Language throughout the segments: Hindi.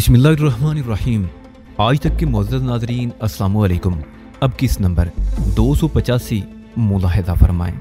बिस्मिल्लाहिर्रहमानिर्रहीम। आज तक के मुअज़्ज़ज़ नाज़रीन अस्सलामु अलैकुम। अब किस नंबर 285 मुलाहिज़ा फरमाएं।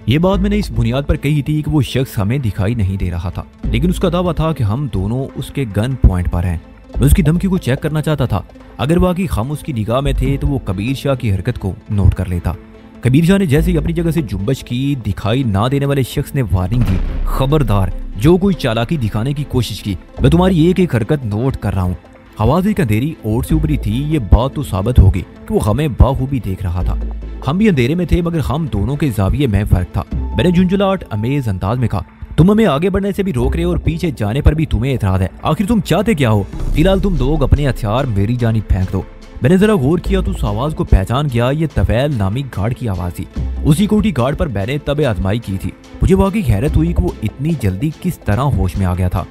ये बात मैंने इस बुनियाद पर कही थी कि वो शख्स हमें दिखाई नहीं दे रहा था, लेकिन उसका दावा था कि हम दोनों उसके गन पॉइंट पर हैं। मैं उसकी धमकी को चेक करना चाहता था। अगर वाकई हम उसकी निगाह में थे तो वो कबीर शाह की हरकत को नोट कर लेता। कबीर शाह ने जैसे ही अपनी जगह से जुम्बश की, दिखाई ना देने वाले शख्स ने वार्निंग दी, खबरदार जो कोई चालाकी दिखाने की कोशिश की, मैं तुम्हारी एक एक हरकत नोट कर रहा हूँ। आवाज एक अंधेरी ओर से उभरी थी। ये बात तो साबित होगी कि वो हमें बाखूबी देख रहा था। हम भी अंधेरे में थे, मगर हम दोनों के जाविये में फर्क था। मैंने झुंझुलाहट अमेज अंदाज में कहा, तुम हमें आगे बढ़ने से भी रोक रहे हो और पीछे जाने पर भी तुम्हें एतराज है। आखिर तुम चाहते क्या हो? फिलहाल तुम लोग अपने हथियार मेरी जानिब फेंक दो। मैंने जरा गौर किया तो उस आवाज को पहचान गया। ये तफैल नामी गार्ड की आवाज थी। उसी कोठी गार्ड पर मैंने तब आजमाई की थी। मुझे वाकई हैरत हुई कि वो इतनी जल्दी किस तरह होश में आ गया था।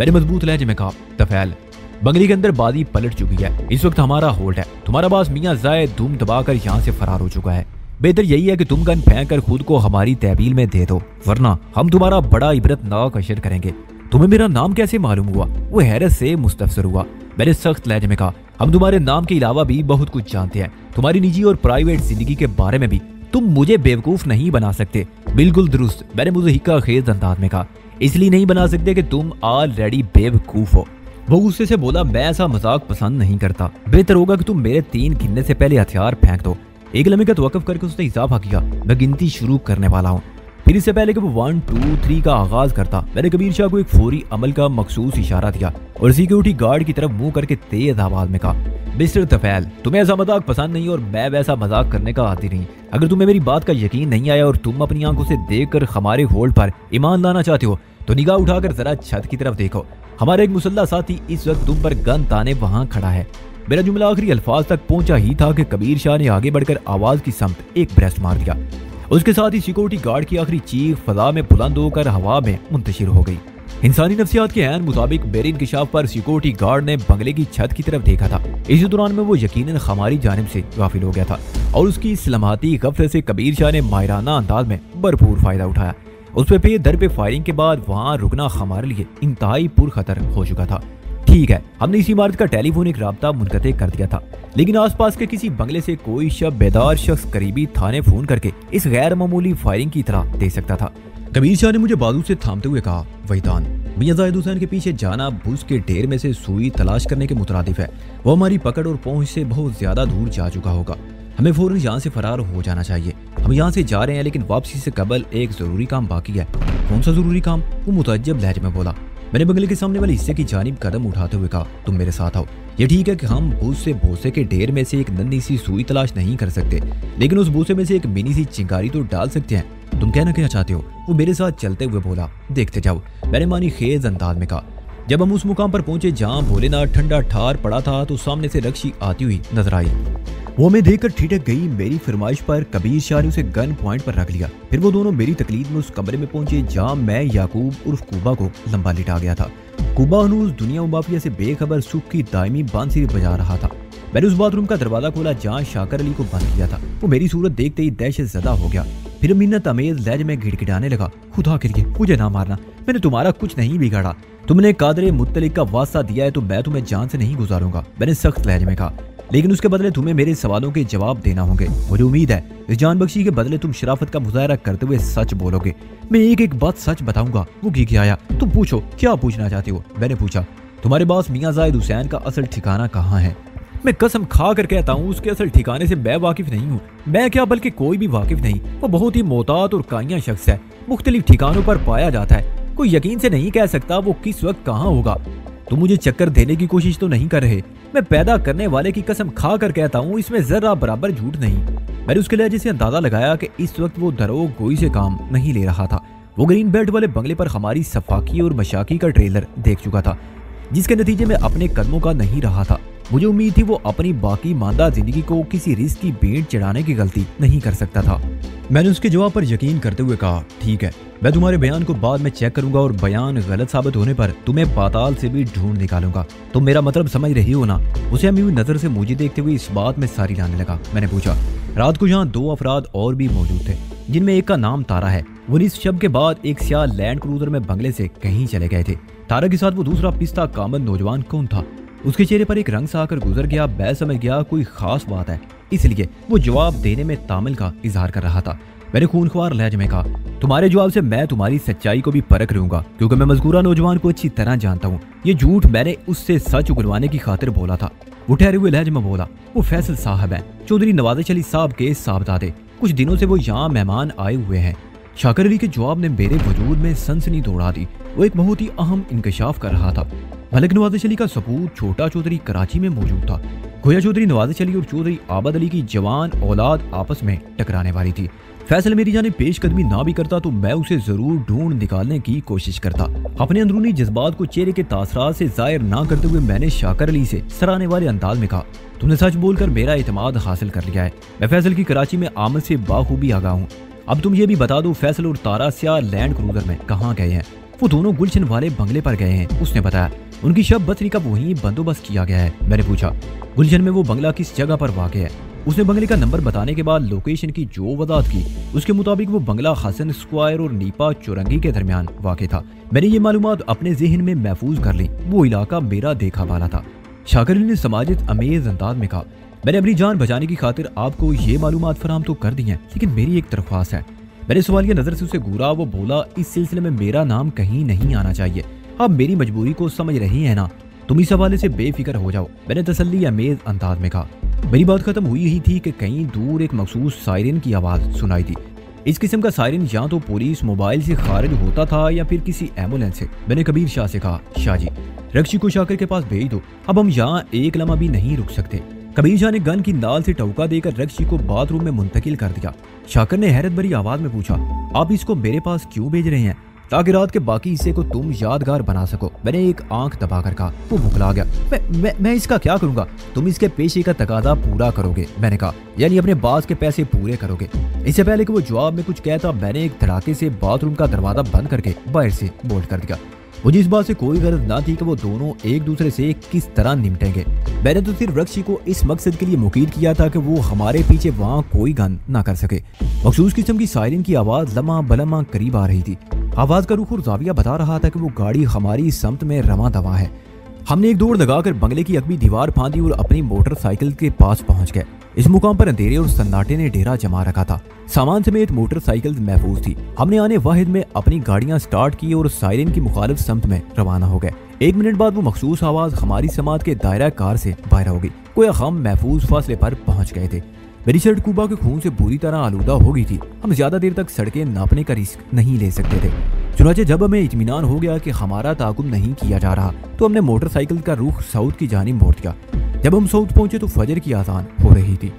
मैंने मजबूत लहजे में कहा, तफैल, बंगले के अंदर बाजी पलट चुकी है। इस वक्त हमारा होल्ड है। तुम्हारा बास मियां जायद धूम दबाकर यहाँ से फरार हो चुका है। बेहतर यही है कि तुम गन फेंक कर खुद को हमारी तहवील में दे दो, वरना हम तुम्हारा बड़ा इबरतनाक अशर करेंगे। तुम्हें मेरा नाम कैसे मालूम हुआ? वो हैरत से मुस्तफसर हुआ। मैंने सख्त लहजे में कहा, हम तुम्हारे नाम के अलावा भी बहुत कुछ जानते हैं, तुम्हारी निजी और प्राइवेट जिंदगी के बारे में भी। तुम मुझे बेवकूफ नहीं बना सकते। बिल्कुल दुरुस्त, मैंने मुज़हिका खेज अंदाज में कहा। इसलिए नहीं बना सकते कि तुम ऑलरेडी बेवकूफ हो। वो गुस्से से बोला, मैं ऐसा मजाक पसंद नहीं करता। बेहतर होगा कि तुम मेरे 3 गिनने से पहले हथियार फेंक दो। एक लम्हे का तवक्कुफ करके उसने इजाफा किया, मैं गिनती शुरू करने वाला हूँ। फिर इससे पहले कि वो 1 2 3 का आगाज करता, मैंने कबीर शाह को एक फौरी अमल का मखसूस इशारा दिया और सिक्योरिटी गार्ड की तरफ मुंह करके तेज आवाज में कहा, मिस्टर तफैल, तुम्हें ऐसा मजाक पसंद नहीं और मैं वैसा मजाक करने का आदी नहीं। अगर तुम्हें मेरी बात का यकीन नहीं आया और तुम अपनी आंखों से देखकर हमारे होल्ड पर ईमान लाना चाहते हो तो निगाह उठाकर जरा छत की तरफ देखो। हमारा एक मुसल्ला साथी इस वक्त तुम पर गन ताने वहां खड़ा है। मेरा जुमला आखिरी अल्फाज तक पहुंचा ही था कि कबीर शाह ने आगे बढ़कर आवाज की समत एक ब्रेस्ट मार दिया। उसके साथ ही सिक्योरिटी गार्ड की आखिरी चीख फजा में बुलंद होकर हवा में मुंतशिर हो गई। इंसानी नफ्सियात के ऐन मुताबिक मेरे इंकिशाफ पर सिक्योरिटी गार्ड ने बंगले की छत की तरफ देखा था। इसी दौरान में वो यकीनन हमारी जानिब से गाफिल हो गया था और उसकी इस लम्हाती गफलत से कबीर शाह ने माहिराना अंदाज में भरपूर फायदा उठाया। उस पे पे दर पे फायरिंग के बाद वहाँ रुकना हमारे लिए इंतहाई पुरखतर हो चुका था। ठीक है, हमने इसी इमारत का टेलीफोनिक राब्ता मुनक़ते कर दिया था, लेकिन आसपास के किसी बंगले से कोई शब बेदार शख्स करीबी थाने फोन करके इस गैर मामूली फायरिंग की इतला दे सकता था। कबीर शाह ने मुझे बाजू से थामते हुए कहा, वहीदान, मियां जाहिद हुसैन के पीछे जाना भूस के ढेर में से सुई तलाश करने के मुतरादिफ है। वो हमारी पकड़ और पहुंच से बहुत ज्यादा दूर जा चुका होगा। हमें फौरन यहाँ से फरार हो जाना चाहिए। हम यहाँ से जा रहे हैं, लेकिन वापसी से कबल एक जरूरी काम बाकी है। कौन सा जरूरी काम? वो मुतअज्जब लहजे में बोला। मैंने बंगले के सामने वाले हिस्से की जानिब कदम उठाते हुए कहा, तुम मेरे साथ आओ। ये ठीक है कि हम भूस से भूसे के ढेर में से एक नन्ही सी सुई तलाश नहीं कर सकते, लेकिन उस भूसे में से एक मिनी सी चिंगारी तो डाल सकते हैं। तुम कहना क्या चाहते हो? वो मेरे साथ चलते हुए बोला। देखते जाओ, मैंने मानी खेज अंदाज में कहा। जब हम उस मुकाम पर पहुंचे जहाँ भोलेनाथ ठंडा ठार पड़ा था तो सामने से रक्षी आती हुई नजर आई। वो हमें देखकर ठिठक गई। मेरी फरमाइश पर कबीर शाह ने उसे गन पॉइंट पर रख लिया। फिर वो दोनों मेरी तकलीद में उस कमरे में पहुंचे जहाँ मैं याकूब उर्फ कूबा को लंबा लिटा गया था। कूबा हनूज दुनिया माफिया से बेखबर सुख की दायमी बांसुरी बजा रहा था। मैंने उस बाथरूम का दरवाजा खोला जहाँ शाकर अली को बंद किया था। वो मेरी सूरत देखते ही दहशत ज़दा हो गया। फिर मिन्नत अमेज लहजे में गिड़गिड़ाने लगा, खुदा के लिए मुझे ना मारना, मैंने तुम्हारा कुछ नहीं बिगाड़ा। तुमने कादरे मुत्तलिक का वास्ता दिया है तो मैं तुम्हें जान से नहीं गुजारूंगा, मैंने सख्त लहजे में कहा। लेकिन उसके बदले तुम्हें मेरे सवालों के जवाब देना होंगे। मुझे उम्मीद है इस जानबख्शी के बदले तुम शराफत का मुजाहरा करते हुए सच बोलोगे। मैं एक एक बात सच बताऊंगा। वो घी आया। तुम पूछो, क्या पूछना चाहते हो? मैंने पूछा, तुम्हारे पास मियां जाहिद हुसैन का असल ठिकाना कहाँ है? मैं कसम खा कर कहता हूँ उसके असल ठिकाने से मैं वाकिफ नहीं हूँ। मैं क्या बल्कि कोई भी वाकिफ नहीं। वो बहुत ही मोहतात और काइयां शख्स है, मुख्तलिफ ठिकानों पर पाया जाता है। कोई यकीन से नहीं कह सकता वो किस वक्त कहाँ होगा। तुम मुझे चक्कर देने की कोशिश तो नहीं कर रहे? मैं पैदा करने वाले की कसम खा कर कहता हूँ इसमें जरा बराबर झूठ नहीं। मैंने उसके लहजे से अंदाजा लगाया कि इस वक्त वो दरोग गोई से काम नहीं ले रहा था। वो ग्रीन बेल्ट वाले बंगले पर हमारी सफाकी और मशाकी का ट्रेलर देख चुका था, जिसके नतीजे में अपने कदमों का नहीं रहा था। मुझे उम्मीद थी वो अपनी बाकी मानदा जिंदगी को किसी रिस्क की भेंट चढ़ाने की गलती नहीं कर सकता था। मैंने उसके जवाब पर यकीन करते हुए कहा, ठीक है, मैं तुम्हारे बयान को बाद में चेक करूंगा और बयान गलत साबित होने पर तुम्हें पाताल से भी ढूंढ निकालूंगा। तुम मेरा मतलब समझ रही हो ना? उसे हमी हुई नजर से मुझे देखते हुए इस बात में सारी लाने लगा। मैंने पूछा, रात को यहाँ 2 अफराद और भी मौजूद थे, जिनमें एक का नाम तारा है। वो इस शब के बाद एक स्याह लैंड क्रूजर में बंगले से कहीं चले गए थे। तारा के साथ वो दूसरा पिस्ता कामन नौजवान कौन था? उसके चेहरे पर एक रंग सा आकर गुजर गया। मैं समझ गया कोई खास बात है, इसलिए वो जवाब देने में तामिल का इजहार कर रहा था। मैंने खूनख्वार लहजे में कहा, तुम्हारे जवाब से मैं तुम्हारी सच्चाई को भी परख लूंगा, क्योंकि मैं मजकूरा नौजवान को अच्छी तरह जानता हूँ। ये झूठ मैंने उससे सच उगलवाने की खातिर बोला था। वो ठहरे हुए लहजे में बोला, वो फैसल साहब है, चौधरी नवाज़ अली साहब के साहबजादे। कुछ दिनों से वो यहाँ मेहमान आए हुए हैं। शाकिर अली के जवाब ने मेरे वजूद में सनसनी दौड़ा दी। वो एक बहुत ही अहम इंकशाफ कर रहा था। मलिक नवाज़ अली का सपूत छोटा चौधरी कराची में मौजूद था। गोया चौधरी नवाज़ अली और चौधरी आबद अली की जवान औलाद आपस में टकराने वाली थी। फैसल मेरी जाने पेशकदमी ना भी करता तो मैं उसे जरूर ढूंढ निकालने की कोशिश करता। अपने अंदरूनी जज्बात को चेहरे के तासरात से जाहिर ना करते हुए मैंने शाकिर अली से सराहने वाले अंदाज में कहा, तुमने सच बोलकर मेरा एतमाद हासिल कर लिया है। मैं फैसल की कराची में आमद से बाखूबी आगा हूँ। अब तुम ये भी बता दो, फैसल और तारा स्याह लैंड क्रूजर में कहाँ गए हैं? वो दोनों गुलशन वाले बंगले पर गए हैं, उसने बताया। उनकी शब बसरी का वहीं बंदोबस्त किया गया है। मैंने पूछा, गुलशन में वो बंगला किस जगह पर वाक़ है? उसने बंगले का नंबर बताने के बाद लोकेशन की जो वजाहत की, उसके मुताबिक वो बंगला हसन स्क्वायर और नीपा चौरंगी के दरमियान वाक़ था। मैंने ये मालूमात अपने जहन में महफूज कर ली। वो इलाका मेरा देखा वाला था। शाकिर अली ने समाजित अमेज अंदाज में कहा, मैंने अपनी जान बचाने की खातिर आपको ये मालूमात फराहम तो कर दी हैं, लेकिन मेरी एक दरख्वास्त है। मैंने सवालिया नजर से उसे घूरा। वो बोला, इस सिलसिले में मेरा नाम कहीं नहीं आना चाहिए। आप मेरी मजबूरी को समझ रही हैं ना? तुम इस हवाले से बेफिक्र हो जाओ, मैंने तसल्ली अमेज अंदाज में कहा। मेरी बात खत्म हुई ही थी कि कहीं दूर एक मखसूस सायरन की आवाज सुनाई दी। इस किस्म का सायरन या तो पुलिस मोबाइल से खारिज होता था या फिर किसी एम्बुलेंस से। मैंने कबीर शाह से कहा, शाह जी रक्षी को शाकिर के पास भेज दो, अब हम यहाँ एक लम्हा भी नहीं रुक सकते। कबीर शाह ने गन की नाल से टौका देकर रक्षी को बाथरूम में मुंतकिल कर दिया। शाकिर ने हैरत भरी आवाज में पूछा, आप इसको मेरे पास क्यों भेज रहे हैं? ताकि रात के बाकी हिस्से को तुम यादगार बना सको। मैंने एक आंख दबाकर कहा। वो भुखला गया। मैं इसका क्या करूंगा? तुम इसके पेशे का तकादा पूरा करोगे, मैंने कहा, यानी अपने बास के पैसे पूरे करोगे। इससे पहले कि वो जवाब में कुछ कहता, मैंने एक धड़ाके से बाथरूम का दरवाजा बंद करके बाहर से बोल्ट कर दिया। मुझे इस बात से कोई गरज ना थी कि वो दोनों एक दूसरे से किस तरह निपटेंगे। मैंने तो सिर्फ रक्षी को इस मकसद के लिए मुकीद किया था कि वो हमारे पीछे वहाँ कोई गन ना कर सके। मखसूस किस्म की सायरन की आवाज लम्हा बलम्हा करीब आ रही थी। आवाज का रुख और जाविया बता रहा था कि वो गाड़ी हमारी समत में रवा दवा है। हमने एक दौड़ लगाकर बंगले की अगली दीवार फांदी और अपनी मोटरसाइकिल के पास पहुंच गए। इस मुकाम पर अंधेरे और सन्नाटे ने डेरा जमा रखा था। सामान समेत मोटरसाइकिल महफूज थी। हमने आने वाहिद में अपनी गाड़ियां स्टार्ट की और सायरन की मुखालिफ समत में रवाना हो गए। 1 मिनट बाद वो मखसूस आवाज हमारी समात के दायरा कार से बाहर हो गई। कोई हम महफूज फासले पर पहुंच गए थे। मेरी शर्ट कुबा के खून से बुरी तरह आलूदा हो गई थी। हम ज्यादा देर तक सड़कें नापने का रिस्क नहीं ले सकते थे। चुनाचे जब हमें इत्मीनान हो गया कि हमारा ताकुब नहीं किया जा रहा, तो हमने मोटरसाइकिल का रुख साउथ की जानिब मोड़ दिया। जब हम साउथ पहुंचे तो फजर की आजान हो रही थी।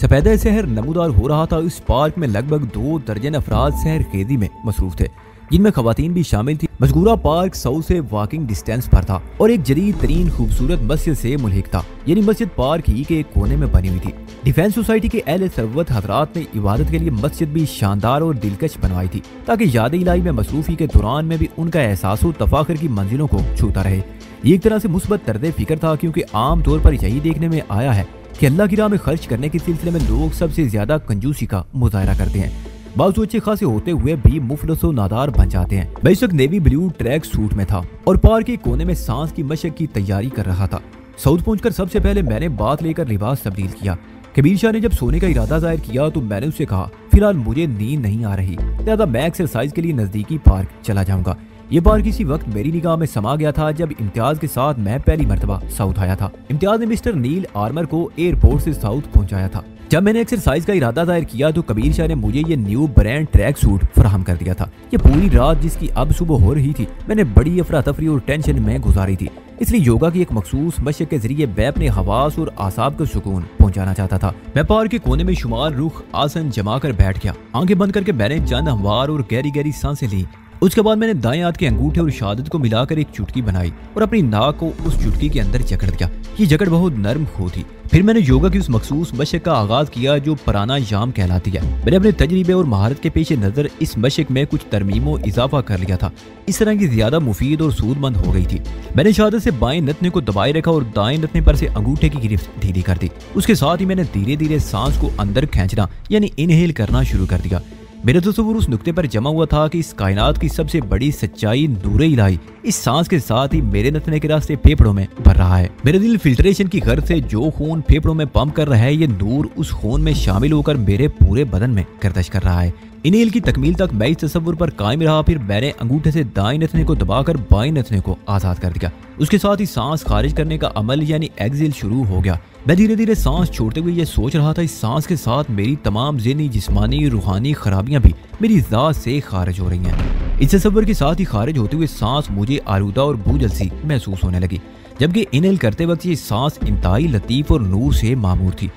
सफेदा शहर नमूदार हो रहा था। इस पार्क में लगभग 2 दर्जन अफराद सहर खेजी में मसरूफ थे, जिनमें खवातीन भी शामिल थी। मजकूरा पार्क साउथ से वॉकिंग डिस्टेंस पर था और एक जदीद तरीन खूबसूरत मस्जिद से मुल्हिक था, यानी मस्जिद पार्क ही के एक कोने में बनी हुई थी। डिफेंस सोसाइटी के अहले सरवत हजरात ने इबादत के लिए मस्जिद भी शानदार और दिलकश बनवाई थी, ताकि याद इलाही में मसरूफी के दौरान में भी उनका एहसास और तफाखर की मंजिलों को छूता रहे। ये एक तरह से मुस्बत तर्ज फिक्र था, क्योंकि आम तौर पर यही देखने में आया है कि अल्लाह की राह में खर्च करने के सिलसिले में लोग सबसे ज्यादा कंजूसी का मुजाहरा करते हैं। बावजूद अच्छे खासे होते हुए भी मुफलस और नादार बन जाते हैं। मैं इस वक्त नेवी ब्लू ट्रैक सूट में था और पार्क के कोने में सांस की मशक की तैयारी कर रहा था। साउथ पहुंचकर सबसे पहले मैंने बात लेकर लिबास तब्दील किया। कबीर शाह ने जब सोने का इरादा जाहिर किया तो मैंने उससे कहा, फिलहाल मुझे नींद नहीं आ रही, लिहाजा मैं एक्सरसाइज के लिए नजदीकी पार्क चला जाऊंगा। ये पार्क इसी वक्त मेरी निगाह में समा गया था जब इम्तियाज के साथ मैं पहली मर्तबा साउथ आया था। इम्तियाज ने मिस्टर नील आर्मर को एयरपोर्ट से साउथ पहुंचाया था। जब मैंने एक्सरसाइज का इरादा जाहिर किया तो कबीर शाह ने मुझे ये न्यू ब्रांड ट्रैक सूट फराहम कर दिया था। ये पूरी रात, जिसकी अब सुबह हो रही थी, मैंने बड़ी अफरा तफरी और टेंशन में गुजारी थी। इसलिए योगा की एक मखसूस मशक के जरिए मैं अपने हवास और आसाब को सुकून पहुंचाना चाहता था। मैं पार्क के कोने में शुमार रुख आसन जमा कर बैठ गया। आंखें बंद करके मैंने चंद हमवार और गहरी गहरी सांसें ली। उसके बाद मैंने दाएं हाथ के अंगूठे और शहादत को मिलाकर एक चुटकी बनाई और अपनी नाक को उस चुटकी के अंदर जकड़ दिया। ये जकड़ बहुत नरम हो थी। फिर मैंने योगा की उस मखसूस मशक का आगाज किया जो प्राणायाम कहलाती है। मैंने अपने तजरीबे और महारत के पेश नजर इस मशक में कुछ तरमीमों इजाफा कर लिया था। इस तरह की ज्यादा मुफीद और सूदमंद हो गई थी। मैंने शहादत से बाएं नथने को दबाए रखा और दाएं नथने पर से अंगूठे की गिरफ्त ढीली कर दी। उसके साथ ही मैंने धीरे धीरे सांस को अंदर खींचना यानी इनहेल करना शुरू कर दिया। मेरा तस्वुर उस नुक्ते पर जमा हुआ था कि इस कायनात की सबसे बड़ी सच्चाई नूर इलाही इस सांस के साथ ही मेरे नथने के रास्ते फेफड़ों में भर रहा है। मेरा दिल फिल्ट्रेशन की गर्ज से जो खून फेफड़ों में पंप कर रहा है, ये नूर उस खून में शामिल होकर मेरे पूरे बदन में गर्दिश कर रहा है। इनेल की तकमील तक मैं इस तस्वुर पर कायम रहा। फिर मैंने अंगूठे से दाएं नथने को दबाकर बाएं नथने को आजाद कर दिया। उसके साथ ही सांस खारिज करने का अमल यानी एक्सेल शुरू हो गया। मैं धीरे धीरे सांस छोड़ते हुए ये सोच रहा था, इस सांस के साथ मेरी तमाम ज़हनी, जिस्मानी, रूहानी खराबियां भी मेरी ज़ात से खारिज हो रही हैं। इस तस्वुर के साथ ही खारिज होते हुए सांस मुझे आलूदा और बोझल सी महसूस होने लगी, जबकि इनहेल करते वक्त ये सांस इंतहाई लतीफ़ और नूर से मामूर थी।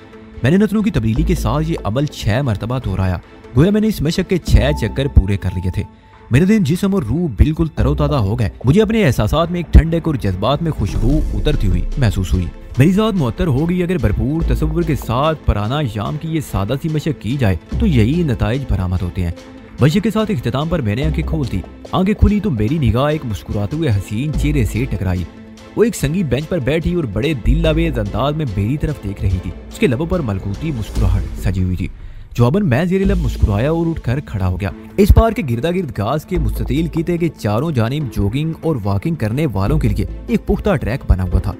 मैंने नथनों की तब्दीली के साथ ये अमल 6 मरतबा दोहराया। गोया मैंने इस मशक के 6 चक्कर पूरे कर लिए थे। मेरे दिन, जिस्म और रूह बिल्कुल तरोताज़ा हो गए। मुझे अपने एहसासात में एक ठंडक और जज्बात में खुशबू उतरती हुई महसूस हुई। मेरी ज़ात मुअत्तर हो गई। अगर भरपूर तसव्वुर के साथ पराना शाम की ये सादा सी मशक की जाए तो यही नताइज बरामद होते हैं। मशक के साथ इख्तिताम पर मैंने आंखें खोलती। आंखें खुली तो मेरी निगाह एक मुस्कुराते हुए हसीन चेहरे से टकराई। वो एक संगीत बेंच पर बैठी और बड़े दिल लवेज अंदाज में मेरी तरफ देख रही थी। उसके लबों पर मलकूती मुस्कुराहट सजी हुई थी। जवाबन मैं ज़ेरे लब मुस्कुराया और उठकर खड़ा हो गया। इस पार के गिरदा गिर्द घास के मुस्ततील कीते के चारों जानिब जॉगिंग और वॉकिंग करने वालों के लिए एक पुख्ता ट्रैक बना हुआ था।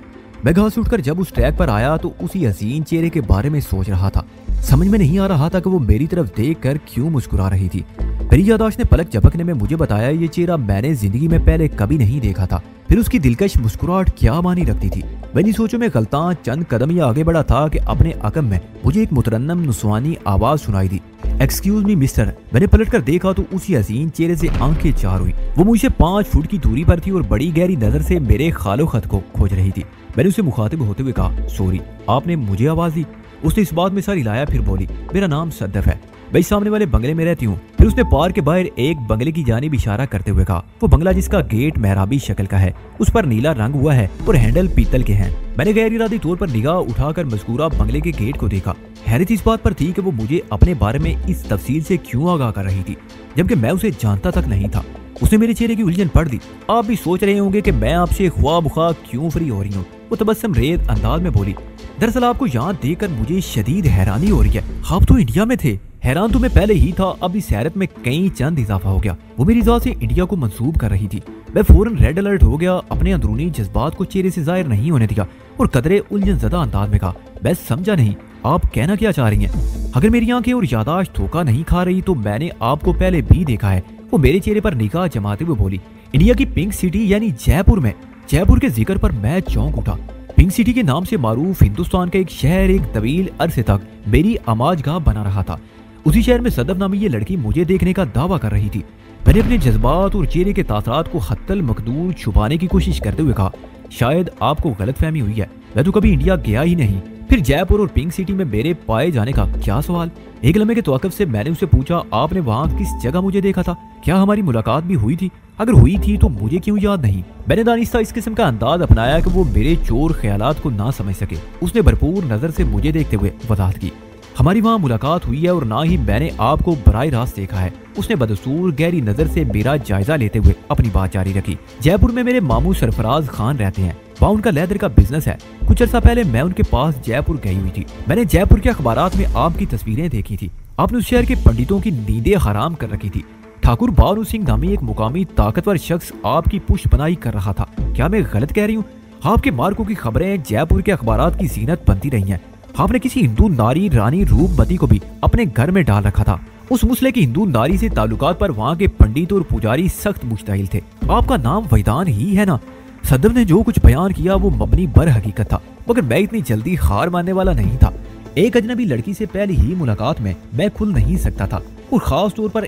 मैं घास उठकर जब उस ट्रैक पर आया तो उसी हसीन चेहरे के बारे में सोच रहा था। समझ में नहीं आ रहा था कि वो मेरी तरफ देखकर क्यों मुस्कुरा रही थी। मेरी याददाश्त ने पलक झपकने में मुझे बताया, ये चेहरा मैंने जिंदगी में पहले कभी नहीं देखा था। फिर उसकी दिलकश मुस्कुराहट क्या मानी रखती थी। मैंने सोचो में गलतान चंद कदम ही आगे बढ़ा था कि अपने अकम में मुझे एक मुतरन्नम नुस्वानी आवाज सुनाई दी, एक्सक्यूज मी मिस्टर। मैंने पलटकर देखा तो उसी हसीन चेहरे से आंखें चार हुई। वो मुझसे 5 फुट की दूरी पर थी और बड़ी गहरी नजर से मेरे खालो खत को खोज रही थी। मैंने उसे मुखातिब होते हुए कहा, सॉरी, आपने मुझे आवाज दी। उसने इस बात में सर हिलाया, फिर बोली, मेरा नाम सद्दफ है, मैं सामने वाले बंगले में रहती हूँ। फिर उसने पार्क के बाहर एक बंगले की जानिब इशारा करते हुए कहा, वो बंगला जिसका गेट मेहराबी शक्ल का है, उस पर नीला रंग हुआ है और हैंडल पीतल के हैं। मैंने गैर इरादी तौर पर निगाह उठाकर मज़कूरा बंगले के गेट को देखा। हैरत इस बात पर थी कि वो मुझे अपने बारे में इस तफसील से क्यों आगाह कर रही थी, जबकि मैं उसे जानता तक नहीं था। उसने मेरे चेहरे की उलझन पढ़ दी। आप भी सोच रहे होंगे कि मैं आपसे ख्वाब ख्वाब क्यों फ्री हो रही हूँ। वो तबस्सुम रेत अंदाज में बोली, दरअसल आपको यहाँ देखकर मुझे शदीद हैरानी हो रही है। आप तो इंडिया में थे। हैरान तो मैं पहले ही था, अब इस हैरत में कई चंद इजाफा हो गया। वो मेरी ज़ात से इंडिया को मंसूब कर रही थी। मैं फौरन रेड अलर्ट हो गया, अपने अंदरूनी जज्बात को चेहरे से जाहिर नहीं होने दिया और कदरे उलझन ज़दा अंदाज में कहा, मैं समझा नहीं, आप कहना क्या चाह रही हैं? अगर मेरी आंखें और याददाश्त धोखा नहीं खा रही तो मैंने आपको पहले भी देखा है। वो मेरे चेहरे पर निगाह जमाते हुए बोली, इंडिया की पिंक सिटी यानी जयपुर में। जयपुर के जिक्र पर मैं चौंक उठा। पिंक सिटी के नाम से मारूफ हिंदुस्तान का एक शहर एक तवील अरसे तक मेरी आमाजगाह बना रहा था। उसी शहर में सदफ नामी ये लड़की मुझे देखने का दावा कर रही थी। मैंने अपने जज्बात और चेहरे के तासरात को हत्तल मकदूर छुपाने की कोशिश करते हुए कहा, शायद आपको गलतफहमी हुई है, मैं तो कभी इंडिया गया ही नहीं। फिर जयपुर और पिंक सिटी में मेरे पाए जाने का क्या सवाल? एक लम्हे के तवक्कुफ से मैंने उससे पूछा, आपने वहाँ किस जगह मुझे देखा था? क्या हमारी मुलाकात भी हुई थी? अगर हुई थी तो मुझे क्यों याद नहीं? मैंने दानिस्ता इस किस्म का अंदाज अपनाया कि वो मेरे चोर ख्यालात को ना समझ सके। उसने भरपूर नजर से मुझे देखते हुए वजाहत की, हमारी वहाँ मुलाकात हुई है और ना ही मैंने आपको बराह रास्त देखा है। उसने बदसूर गहरी नजर से मेरा जायजा लेते हुए अपनी बात जारी रखी। जयपुर में मेरे मामू सरफराज खान रहते हैं, वहाँ उनका लेदर का बिजनेस है। कुछ अर्सा पहले मैं उनके पास जयपुर गई हुई थी। मैंने जयपुर के अखबारात में आपकी तस्वीरें देखी थी। आपने उस शहर के पंडितों की नींदें हराम कर रखी थी। ठाकुर बानू सिंह नामी एक मुकामी ताकतवर शख्स आपकी पुष्टपनाही कर रहा था। क्या मैं गलत कह रही हूँ? आपके मार्कों की खबरें जयपुर के अखबारात की जीनत बनती रही हैं। आपने किसी हिंदू नारी रानी रूपवती को भी अपने घर में डाल रखा था। उस मुस्लिम की हिंदू नारी से ताल्लुकात पर वहाँ के पंडित और पुजारी सख्त मुश्ताइल थे। आपका नाम वैदान ही है ना? सदर ने जो कुछ बयान किया वो मबनी बर हकीकत था, मगर मैं इतनी जल्दी हार मानने वाला नहीं था। एक अजनबी लड़की से पहली ही मुलाकात में मैं खुल नहीं सकता था, और खास तौर पर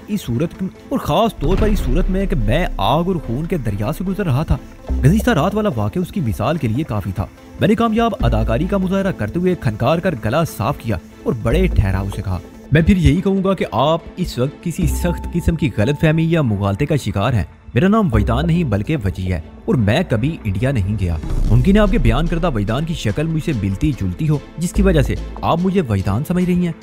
इस सूरत में कि मैं आग और खून के दरिया से गुजर रहा था। गुज़िश्ता रात वाला वाक़या उसकी मिसाल के लिए काफी था। मैंने कामयाब अदाकारी का मुजाहरा करते हुए खनकार कर गला साफ किया और बड़े ठहराव से कहा, मैं फिर यही कहूँगा कि आप इस वक्त किसी सख्त किस्म की गलतफहमी या मुगालते का शिकार हैं। मेरा नाम वैदान नहीं बल्कि वजी है और मैं कभी इंडिया नहीं गया। मुमकिन है आपके बयान करदा वैदान की शक्ल मुझसे मिलती जुलती हो, जिसकी वजह से आप मुझे वैदान समझ रही हैं।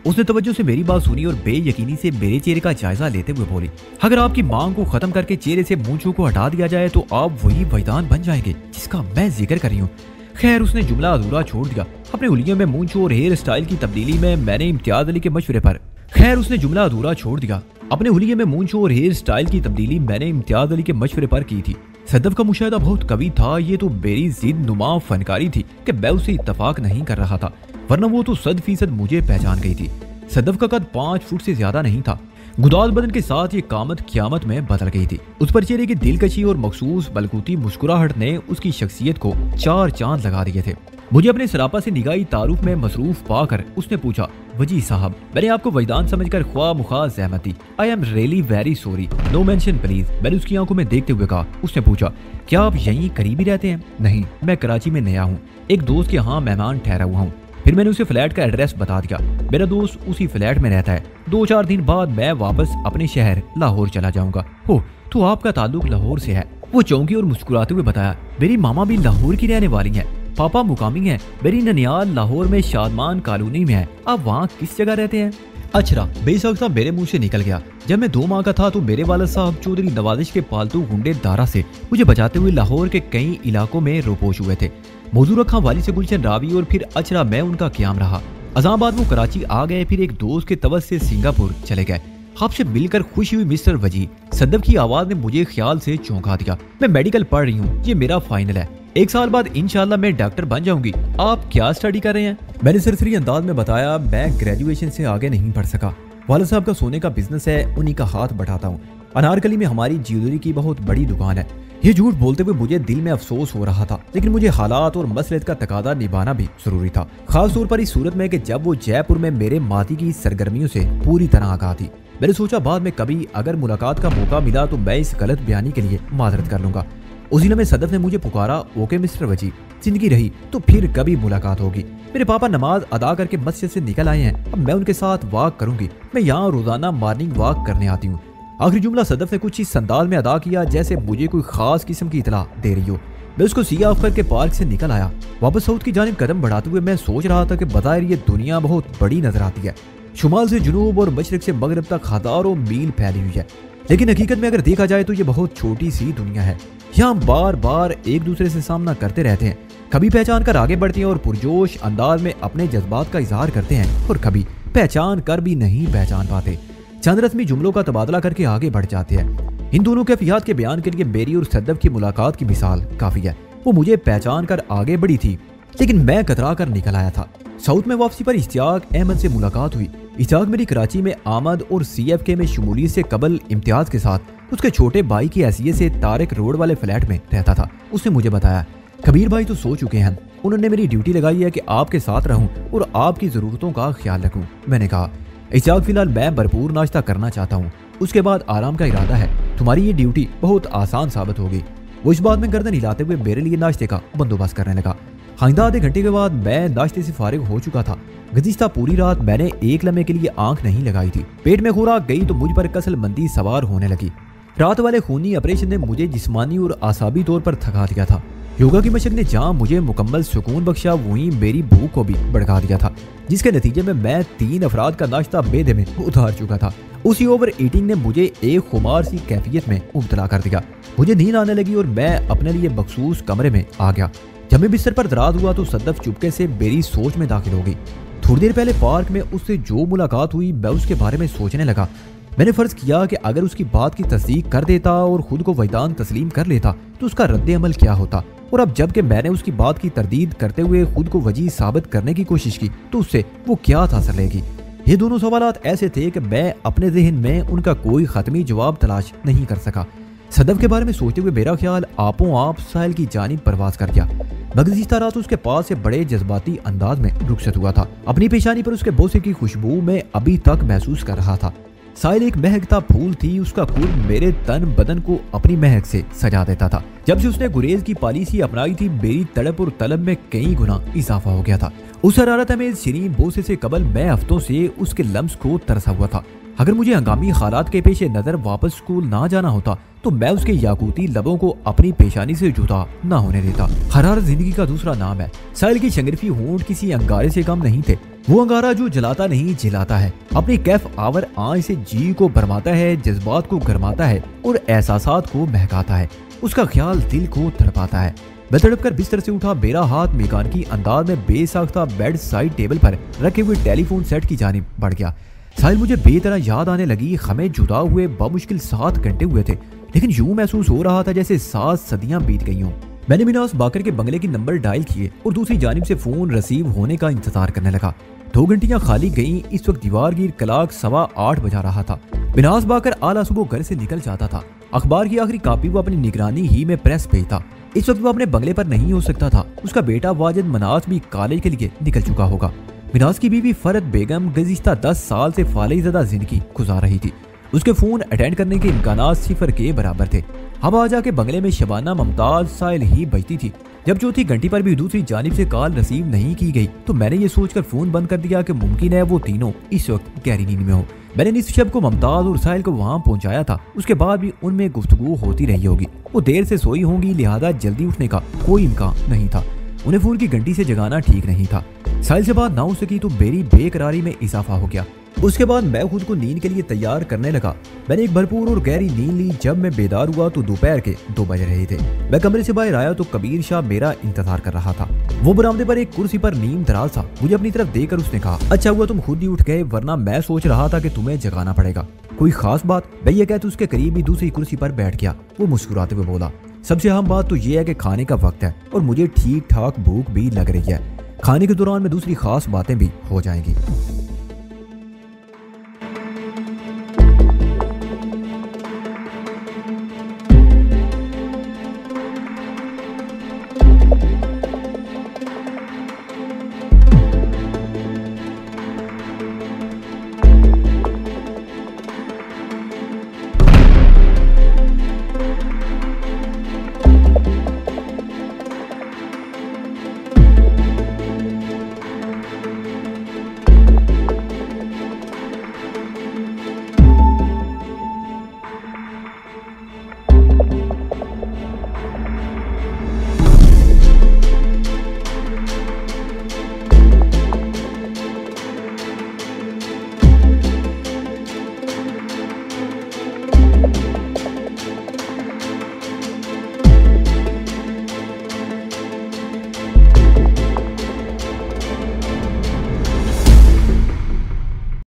उसने तवज्जो से मेरी बात सुनी और बेयकीनी से मेरे चेहरे का जायजा लेते हुए बोली, अगर आपकी मांग को खत्म करके चेहरे से मूंछों को हटा दिया जाए तो आप वही वैदान बन जाएंगे जिसका मैं जिक्र कर रही हूँ। खैर, उसने जुमला अधूरा छोड़ दिया। अपने उंगलियों में मूंछों और हेयर स्टाइल की तब्दीली में मैंने इम्तियाज अली के मशवरे पर खैर उसने जुमला अधूरा छोड़ दिया। अपने हुलिये में मूंछों और हेयर स्टाइल की तब्दीली मैंने इम्तियाज अली के मशवरे पर की थी। सदफ का मुशाहिदा बहुत कवी था, ये तो मेरी जिद नुमा फनकारी थी कि मैं उससे इत्तफाक नहीं कर रहा था, वरना वो तो 100% मुझे पहचान गई थी। सदफ का कद 5 फुट से ज्यादा नहीं था। गुदाल बदन के साथ ये कामत क़यामत में बदल गई थी। उस पर चेहरे की दिलकशी और मखसूस बलकूती मुस्कुराहट ने उसकी शख्सियत को 4 चांद लगा दिए थे। मुझे अपने सरापा से निगाही तारुफ में मसरूफ पाकर उसने पूछा, वजी साहब, मैंने आपको वजदान समझकर ख्वा मुखा ज़हमत दी। I am really very sorry, no mention please. मैंने उसकी आंखों में देखते हुए कहा। उसने पूछा, क्या आप यहीं करीब ही रहते हैं? नहीं, मैं कराची में नया हूँ, एक दोस्त के यहाँ मेहमान ठहरा हुआ हूँ। फिर मैंने उसे फ्लैट का एड्रेस बता दिया। मेरा दोस्त उसी फ्लैट में रहता है। 2-4 दिन बाद मैं वापस अपने शहर लाहौर चला जाऊंगा। हो, तो आपका ताल्लुक लाहौर से है? वो चौंकी और मुस्कुराते हुए बताया, मेरी मामा भी लाहौर की रहने वाली है, पापा मुकामी है। मेरी ननियाल लाहौर में शादमान कॉलोनी में है। आप वहाँ किस जगह रहते हैं? अच्छा, बेशक साहब मेरे मुंह से निकल गया। जब मैं 2 माह का था तो मेरे वालिद साहब चौधरी नवाजिश के पालतू गुंडे दारा से मुझे बचाते हुए लाहौर के कई इलाकों में रोपोश हुए थे। मौजूद रखा वाली से गुलशन रावी और फिर अचरा में उनका क्याम रहा। अज़ां बाद वो कराची आ गए, फिर एक दोस्त के तवस से सिंगापुर चले गए। आपसे मिलकर खुशी हुई मिस्टर वजी। सदफ की आवाज ने मुझे ख्याल से चौंका दिया। मैं मेडिकल पढ़ रही हूँ, ये मेरा फाइनल है। 1 साल बाद इंशाल्लाह मैं डॉक्टर बन जाऊंगी। आप क्या स्टडी कर रहे हैं? मैंने सरसरी अंदाज में बताया, मैं ग्रेजुएशन से आगे नहीं पढ़ सका। वालिद साहब का सोने का बिजनेस है, उन्हीं का हाथ बढ़ाता हूँ। अनारकली में हमारी ज्वेलरी की बहुत बड़ी दुकान है। ये झूठ बोलते हुए मुझे दिल में अफसोस हो रहा था, लेकिन मुझे हालात और मसलियत का तकादा निभाना भी जरूरी था, खास तौर पर इस सूरत में कि जब वो जयपुर में मेरे माती की सरगर्मियों से पूरी तरह आगाह थी। मैंने सोचा बाद में कभी अगर मुलाकात का मौका मिला तो मैं इस गलत बयानी के लिए माजरत कर लूंगा। उसी लम्हे सदफ ने मुझे पुकारा, ओके मिस्टर वजी, जिंदगी रही तो फिर कभी मुलाकात होगी। मेरे पापा नमाज अदा करके मस्जिद से निकल आए हैं, अब मैं उनके साथ वॉक करूंगी। मैं यहाँ रोजाना मॉर्निंग वॉक करने आती हूँ। आखिरी जुमला सदफ ने कुछ इस अंदाज में अदा किया जैसे मुझे कोई खास किस्म की इतला दे रही हो। मैं उसको सी ऑफ करके पार्क से निकल आया। वापस साउथ की जानिब कदम बढ़ाते हुए मैं सोच रहा था कि बताए ये दुनिया बहुत बड़ी नजर आती है। शुमाल से जुनूब और मशरक से मगरब तक हजारों मील फैली हुई है, लेकिन हकीकत में अगर देखा जाए तो ये बहुत छोटी सी दुनिया है। यहाँ बार बार एक दूसरे से सामना करते रहते हैं, कभी पहचान कर आगे बढ़ते हैं और पुरजोश अंदाज में अपने जज्बात का इजहार करते हैं, और कभी पहचान कर भी नहीं पहचान पाते, चंद रस्मी जुमलों का तबादला करके आगे बढ़ जाते हैं। इन दोनों कैफियत के बयान के लिए मेरी और सदफ की मुलाकात की मिसाल काफी है। वो मुझे पहचान कर आगे बढ़ी थी, लेकिन मैं कतरा कर निकल आया था। साउथ में वापसी पर इश्तियाक अहमद से मुलाकात हुई। इश्तियाक मेरी कराची में आमद और CFK में शमूलियत से कबल इम्तियाज के साथ उसके छोटे भाई की हैसियत से तारिक रोड वाले फ्लैट में रहता था। उसने मुझे बताया, कबीर भाई तो सो चुके हैं, उन्होंने मेरी ड्यूटी लगाई है कि आपके साथ रहूं और आपकी जरूरतों का ख्याल रखूं। मैंने कहा, इश्तियाक फिलहाल मैं भरपूर नाश्ता करना चाहता हूँ, उसके बाद आराम का इरादा है। तुम्हारी ये ड्यूटी बहुत आसान साबित होगी। वो इस बात में गर्दन हिलाते हुए मेरे लिए नाश्ते का बंदोबस्त करने लगा। आइंदा आधे घंटे के बाद मैं नाश्ते से फारिग हो चुका था। गुज़िश्ता पूरी रात मैंने एक लम्हे के लिए आंख नहीं लगाई थी। पेट में खुराक गई तो मुझ पर कसलमंदी सवार होने लगी। रात वाले खूनी ऑपरेशन ने मुझे जिस्मानी और आसाबी तौर पर थका दिया था। योगा की मशक ने जहाँ मुझे मुकम्मल सुकून बख्शा, वहीं मेरी भूख को भी भड़का दिया था, जिसके नतीजे में मैं 3 अफराद का नाश्ता बेदे में उतार चुका था। उसी ओवर ईटिंग ने मुझे एक खुमार सी कैफियत में मुब्तला कर दिया। मुझे नींद आने लगी और मैं अपने लिए मखसूस कमरे में आ गया। जब मैं बिस्तर पर दराज हुआ तो सदफ चुपके से मेरी सोच में दाखिल हो गई। थोड़ी देर पहले पार्क में उससे जो मुलाकात हुई, मैं उसके बारे में सोचने लगा। मैंने फर्ज किया कि अगर उसकी बात की तस्दीक कर देता और खुद को वजदान तस्लीम कर लेता तो उसका रद्द अमल क्या होता। और अब जबकि मैंने उसकी बात की तरदीद करते हुए खुद को वजी साबित करने की कोशिश की तो उससे वो क्या तासर लेगी। ये दोनों सवालात ऐसे थे कि मैं अपने जहन में उनका कोई खत्मी जवाब तलाश नहीं कर सका। सदफ के बारे में सोचते हुए मेरा ख्याल आपो आप साहिल की जानिब परवाज कर गया। गुज़िश्ता रात उसके पास से बड़े जज्बाती अंदाज में रुखसत हुआ था। अपनी पेशानी पर उसके बोसे की खुशबू में अभी तक महसूस कर रहा था। साहिल एक महकता फूल थी, उसका कुर्ब मेरे तन बदन को अपनी महक से सजा देता था। जब से उसने गुरेज की पॉलिसी अपनाई थी, मेरी तड़प और तलब में कई गुना इजाफा हो गया था। उस हरारत में शरीम बोसे से कबल मैं हफ्तों से उसके लम्स को तरसा हुआ था। अगर मुझे हंगामी हालात के पेश नजर वापस स्कूल ना जाना होता तो मैं उसके याकूती लबों को अपनी पेशानी से जुदा ना होने देता। हरारत जिंदगी का दूसरा नाम है। साहिल की शंगरफी होंठ किसी अंगारे से कम नहीं थे। वो अंगारा जो जलाता नहीं जिलाता है, अपनी कैफ आवर आंच से जी को भरमाता है, जज्बात को गरमाता है और एहसासात को महकाता है। उसका ख्याल दिल को तड़पाता है। मैं तड़प कर बिस्तर से उठा। मेरा हाथ मेकानिकी अंदाज में बेसाख्ता बेड साइड टेबल पर रखे हुए टेलीफोन सेट की जानिब बढ़ गया। साहिल, मुझे बेतरह याद आने लगी। हमें जुदा हुए बामुश्किल 7 घंटे हुए थे, लेकिन यूं महसूस हो रहा था जैसे 7 सदियां बीत गई हों। मैंने मिनास बाकर के बंगले की नंबर डायल किए और दूसरी जानिब से फोन रिसीव होने का इंतजार करने लगा। 2 घंटियां खाली गईं। इस वक्त दीवारगीर क्लॉक 8:15 बजा रहा था। मिनास बाकर आला सुबह घर से निकल जाता था। अखबार की आखिरी कॉपी वो अपनी निगरानी ही में प्रेस भेजता। इस वक्त वो अपने बंगले पर नहीं हो सकता था। उसका बेटा वाजिद मनास भी कॉलेज के लिए निकल चुका होगा। मिनास की बीवी फरद बेगम गुज़िश्ता 10 साल से फालिज़दा जिंदगी गुजार रही थी। उसके फोन अटेंड करने के इम्कानात 0 के बराबर थे। अब आ जाके बंगले में शबाना, मुमताज, साहिल ही बजती थी। जब चौथी घंटी पर भी दूसरी जानिब से कॉल रिसीव नहीं की गई तो मैंने ये सोचकर फोन बंद कर दिया कि मुमकिन है वो तीनों इस वक्त गहरी नींद में हो। मैंने निस्फ शब को मुमताज और साहिल को वहां पहुंचाया था। उसके बाद भी उनमें गुफ्तगू होती रही होगी। वो देर से सोई होंगी, लिहाजा जल्दी उठने का कोई इम्कान नहीं था। उन्हें फोन की घंटी से जगाना ठीक नहीं था। साहिल से बात ना हो सकी तो मेरी बेकरारी में इजाफा हो गया। उसके बाद मैं खुद को नींद के लिए तैयार करने लगा। मैंने एक भरपूर और गहरी नींद ली। जब मैं बेदार हुआ तो दोपहर के 2 बज रहे थे। मैं कमरे से बाहर आया तो कबीर शाह मेरा इंतजार कर रहा था। वो बरामदे पर एक कुर्सी पर नीम दराज था। मुझे अपनी तरफ देखकर उसने कहा, अच्छा हुआ तुम खुद ही उठ गए, वरना मैं सोच रहा था कि तुम्हें जगाना पड़ेगा। कोई खास बात? मैं ये कहते उसके करीब ही दूसरी कुर्सी पर बैठ गया। वो मुस्कुराते हुए बोला, सबसे अहम बात तो ये है कि खाने का वक्त है और मुझे ठीक ठाक भूख भी लग रही है। खाने के दौरान में दूसरी खास बातें भी हो जाएंगी।